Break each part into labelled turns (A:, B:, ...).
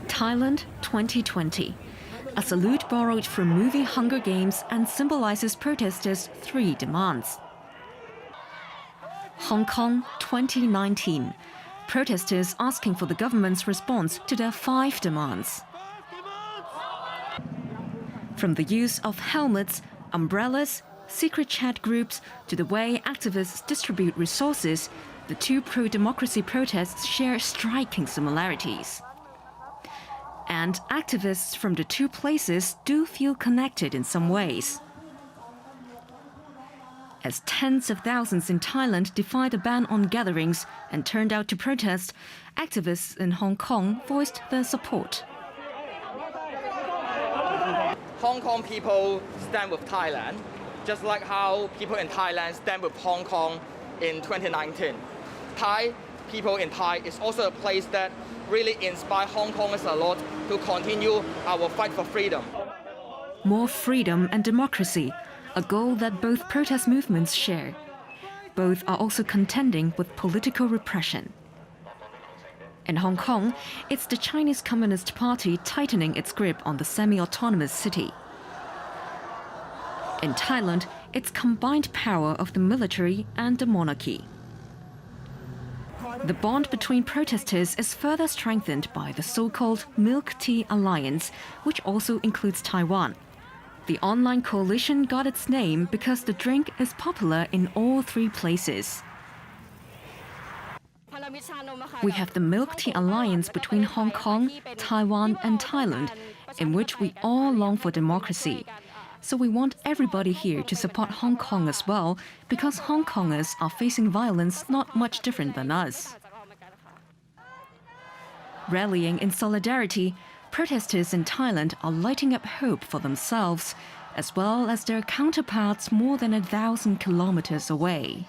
A: Thailand 2020. A salute borrowed from movie Hunger Games and symbolizes protesters' 3 demands. Hong Kong 2019. Protesters asking for the government's response to their 5 demands. From the use of helmets, umbrellas, secret chat groups to the way activists distribute resources, the 2 pro-democracy protests share striking similarities. And activists from the 2 places do feel connected in some ways. As tens of thousands in Thailand defied a ban on gatherings and turned out to protest, activists in Hong Kong voiced their support.
B: Hong Kong people stand with Thailand, just like how people in Thailand stand with Hong Kong in 2019. Thai people in Thai is also a place that really inspire Hong Kongers a lot to continue our fight for freedom.
A: More freedom and democracy, a goal that both protest movements share. Both are also contending with political repression. In Hong Kong, it's the Chinese Communist Party tightening its grip on the semi-autonomous city. In Thailand, it's combined power of the military and the monarchy. The bond between protesters is further strengthened by the so-called Milk Tea Alliance, which also includes Taiwan. The online coalition got its name because the drink is popular in all 3 places. We have the Milk Tea Alliance between Hong Kong, Taiwan and Thailand, in which we all long for democracy. So we want everybody here to support Hong Kong as well, because Hong Kongers are facing violence not much different than us. Rallying in solidarity, protesters in Thailand are lighting up hope for themselves, as well as their counterparts more than 1,000 kilometers away.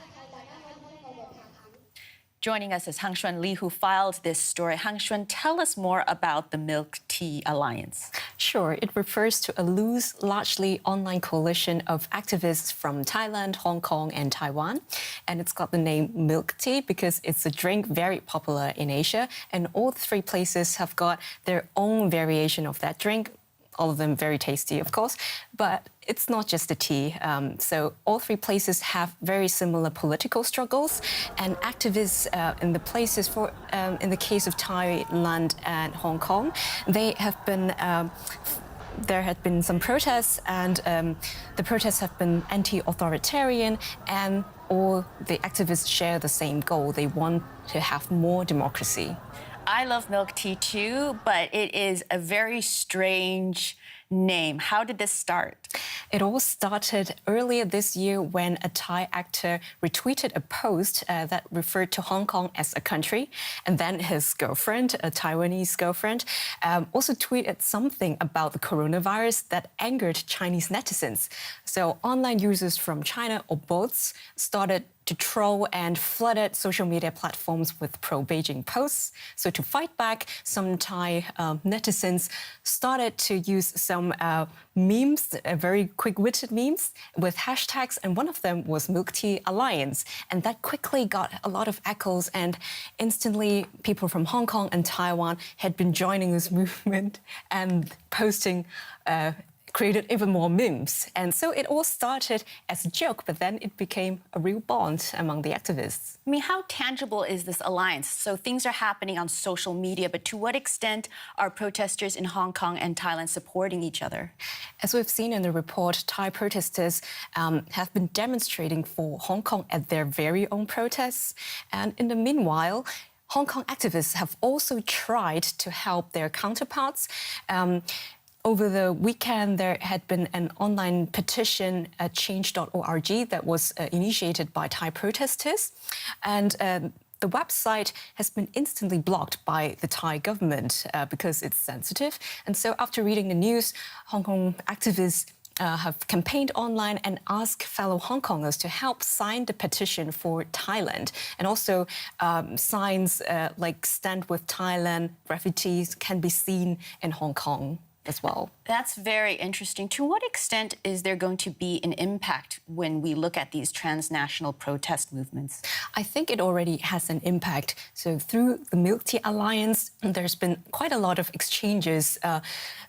C: Joining us is Hang-Xuan Lee, who filed this story. Hang-Xuan, tell us more about the Milk Tea Alliance.
D: Sure. It refers to a loose, largely online coalition of activists from Thailand, Hong Kong and Taiwan. And it's got the name Milk Tea because it's a drink very popular in Asia. And all 3 places have got their own variation of that drink. All of them very tasty, of course, but it's not just the tea. So all 3 places have very similar political struggles, and activists in the places, in the case of Thailand and Hong Kong, they have been. There had been some protests, and the protests have been anti-authoritarian, and all the activists share the same goal. They want to have more democracy.
C: I love milk tea too, but it is a very strange name. How did this start?
D: It all started earlier this year when a Thai actor retweeted a post that referred to Hong Kong as a country, and then his girlfriend, a Taiwanese girlfriend, also tweeted something about the coronavirus that angered Chinese netizens. So online users from China or both started to troll and flooded social media platforms with pro-Beijing posts. So to fight back, some Thai netizens started to use some memes, very quick-witted memes with hashtags, and one of them was Milk Tea Alliance. And that quickly got a lot of echoes, and instantly people from Hong Kong and Taiwan had been joining this movement and posting created even more memes. And so it all started as a joke, but then it became a real bond among the activists.
C: I mean, how tangible is this alliance? So things are happening on social media, but to what extent are protesters in Hong Kong and Thailand supporting each other?
D: As we've seen in the report, Thai protesters have been demonstrating for Hong Kong at their very own protests. And in the meanwhile, Hong Kong activists have also tried to help their counterparts. Over the weekend, there had been an online petition at change.org that was initiated by Thai protesters. And the website has been instantly blocked by the Thai government because it's sensitive. And so after reading the news, Hong Kong activists have campaigned online and asked fellow Hong Kongers to help sign the petition for Thailand. And also signs like Stand with Thailand, refugees can be seen in Hong Kong. as well.
C: That's very interesting. To what extent is there going to be an impact when we look at these transnational protest movements?
D: I think it already has an impact. So through the Milk Tea Alliance, there's been quite a lot of exchanges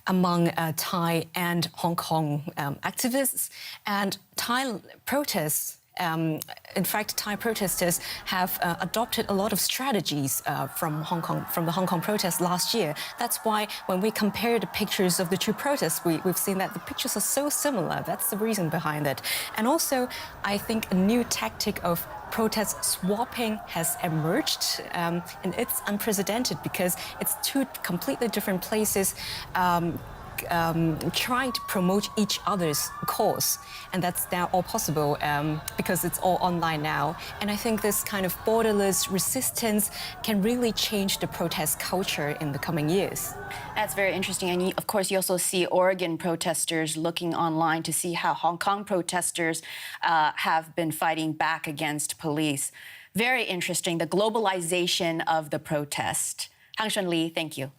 D: among Thai and Hong Kong activists, and Thai protests. In fact, Thai protesters have adopted a lot of strategies from the Hong Kong protests last year. That's why when we compare the pictures of the two protests, we've seen that the pictures are so similar. That's the reason behind it. And also, I think a new tactic of protest swapping has emerged, and it's unprecedented because it's two completely different places trying to promote each other's cause. And that's now all possible because it's all online now. And I think this kind of borderless resistance can really change the protest culture in the coming years.
C: That's very interesting. And of course, you also see Oregon protesters looking online to see how Hong Kong protesters have been fighting back against police. Very interesting, the globalization of the protest. Hang Shun Lee, thank you.